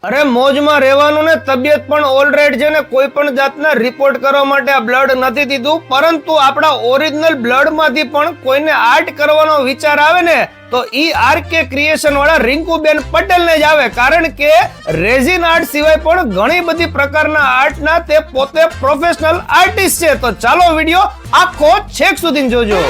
અરે મોજમાં રહેવાનું ને તબિયત પણ ઓલરાઈટ છે ને કોઈ પણ જાતના રિપોર્ટ કરવા માટે આ બ્લડ નથી દીધું, પરંતુ આપણા ઓરિજિનલ બ્લડ માંથી પણ કોઈને આર્ટ કરવાનો વિચાર આવે ને તો ઈ આરકે ક્રિએશન વાળા રિંકુબેન પટેલ ને જ આવે, કારણ કે રેઝિન આર્ટ સિવાય પણ ઘણી બધી પ્રકારના આર્ટના તે પોતે પ્રોફેશનલ આર્ટિસ્ટ છે. તો ચાલો વિડિયો આખો છેક સુધી જોજો.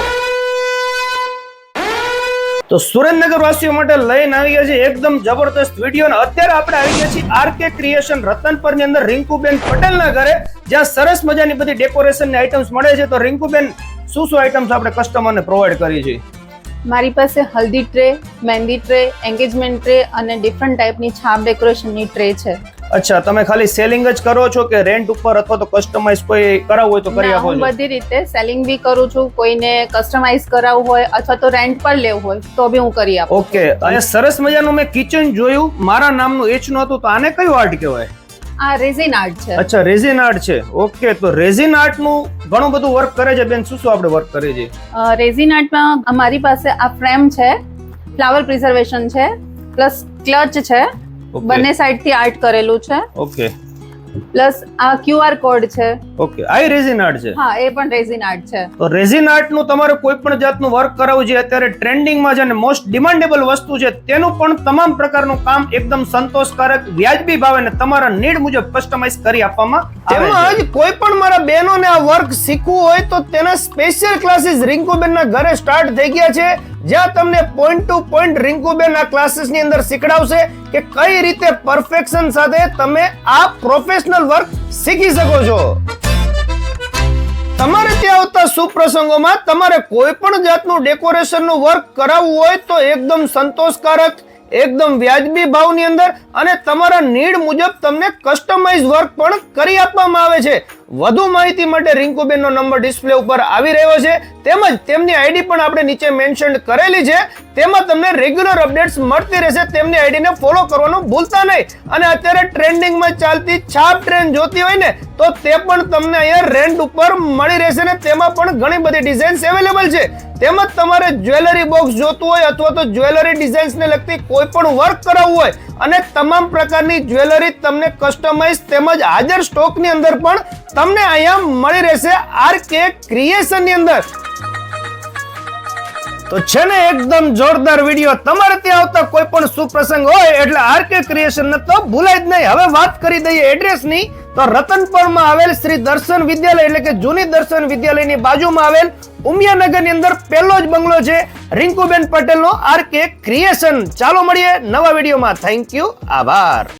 તો સુરેન્દ્રનગર વાસીઓ માટે લઈને આવી ગયા છે એકદમ જબરદસ્ત વિડીયો. અને અત્યારે આપણે આવી ગયા છીએ આરકે ક્રિએશન રતનપર ની અંદર રિંકુબેન પટેલ ના ઘરે, જ્યાં સરસ મજાની બધી ડેકોરેશન ની આઈટમ્સ મળે છે. તો રિંકુબેન, શું શું આઈટમ્સ આપણે કસ્ટમરને પ્રોવાઈડ કરી છે? મારી પાસે હલ્દી ટ્રે, મહેંદી ટ્રે, એન્ગેજમેન્ટ ટ્રે અને ડિફરન્ટ ટાઈપની છાપ ડેકોરેશનની ટ્રે છે. અચ્છા, તમે ખાલી સેલિંગ જ કરો છો કે રેન્ટ ઉપર અથવા તો કસ્ટમાઇઝ કોઈ કરાવવું હોય તો કરી આપો છો? હું બધી રીતે સેલિંગ બી કરું છું. કોઈને કસ્ટમાઇઝ કરાવવું હોય અથવા તો રેન્ટ પર લેવું હોય તો બી હું કરી આપું. ઓકે, અને સરસ મજાનું મેં કિચન જોયું, મારા નામનું એચ નું હતું, તો આને કયું આર્ટ કહેવાય? આ રેઝિન આર્ટ છે. અચ્છા, રેઝિન આર્ટ છે. ઓકે, તો રેઝિન આર્ટ નું ઘણું બધું વર્ક કરે છે બેન. શું શું આપણે વર્ક કરીએ છીએ રેઝિન આર્ટમાં? અમારી પાસે આ ફ્રેમ છે, ફ્લાવર પ્રિઝર્વેશન છે, પ્લસ ક્લચ છે, બંને સાઈડ થી આર્ટ કરેલું છે. ઓકે, પ્લસ આ QR કોડ છે. ઓકે, આ રેઝિન આર્ટ છે? હા, એ પણ રેઝિન આર્ટ છે. તો રેઝિન આર્ટ નું તમારે કોઈ પણ જાતનું વર્ક કરાવવું છે, અત્યારે ટ્રેન્ડિંગમાં છે અને મોસ્ટ ડિમાન્ડેબલ વસ્તુ છે, તેનું પણ તમામ પ્રકારનું કામ એકદમ સંતોષકારક વ્યાજબી ભાવે અને તમારા નીડ મુજબ કસ્ટમાઇઝ કરી આપવામાં આવે છે. કોઈ પણ મારા બહેનોને આ વર્ક શીખવું હોય તો તેના સ્પેશિયલ ક્લાસીસ રિંકુબેન ના ઘરે સ્ટાર્ટ થઈ ગયા છે, જ્યાં તમને પોઈન્ટ ટુ પોઈન્ટ રિંકુબેન આ ક્લાસીસ ની અંદર શીખડાવશે કે કઈ રીતે પરફેક્શન સાથે તમે આ પ્રોફેશનલ વર્ક શીખી શકો છો. તમારે ત્યાં આવતા સુપ્રસંગોમાં તમારે કોઈ પણ જાતનું ડેકોરેશન નું વર્ક કરાવવું હોય તો એકદમ સંતોષકારક, એકદમ વ્યાજબી ભાવની અંદર અને તમારા નીડ મુજબ તમને કસ્ટમાઇઝ વર્ક પણ કરી આપવામાં આવે છે. વધુ માહિતી માટે રિંકુબેન નો નંબર ડિસ્પ્લે ઉપર આવી રહ્યો છે, તેમજ તેમની આઈડી પણ આપણે નીચે મેન્શન કરેલી છે. તેમાં તમને રેગ્યુલર અપડેટ્સ મળતી રહેશે. તેમની આઈડી ને ફોલો કરવાનું ભૂલતા નહીં. અને અત્યારે ટ્રેન્ડિંગમાં ચાલતી છાપ ટ્રેન જોતી હોય ને તો તે પણ તમને અહીંયા રેન્ટ ઉપર મળી રહેશે ને તેમાં પણ ઘણી બધી ડિઝાઇન્સ અવેલેબલ છે. તેમજ તમારે જ્વેલરી બોક્સ જોતું હોય અથવા તો જ્વેલરી ડિઝાઇન્સ ને લગતી કોઈ પણ વર્ક કરાવવું હોય અને તમામ પ્રકારની જ્વેલરી તમને કસ્ટમાઇઝ તેમજ હાજર સ્ટોક ની અંદર પણ તમને અહીંયા મળી રહેશે આરકે ક્રિએશન ની અંદર. તો છે ને એકદમ જોરદાર વિડીયો. તમારે ત્યાં આવતા કોઈ પણ સુપ્રસંગ હોય એટલે આરકે ક્રિએશન ને તો ભૂલાય જ નહીં. હવે વાત કરી દઈએ એડ્રેસ ની, તો રતનપરમાં આવેલ શ્રી દર્શન વિદ્યાલય એટલે કે જૂની દર્શન વિદ્યાલયની બાજુમાં આવેલ ઉમિયાનગર ની અંદર પહેલો જ બંગલો છે રિંકુબેન પટેલ નો આરકે ક્રિએશન. ચાલો મળીએ નવા વિડીયોમાં. થેન્ક યુ, આભાર.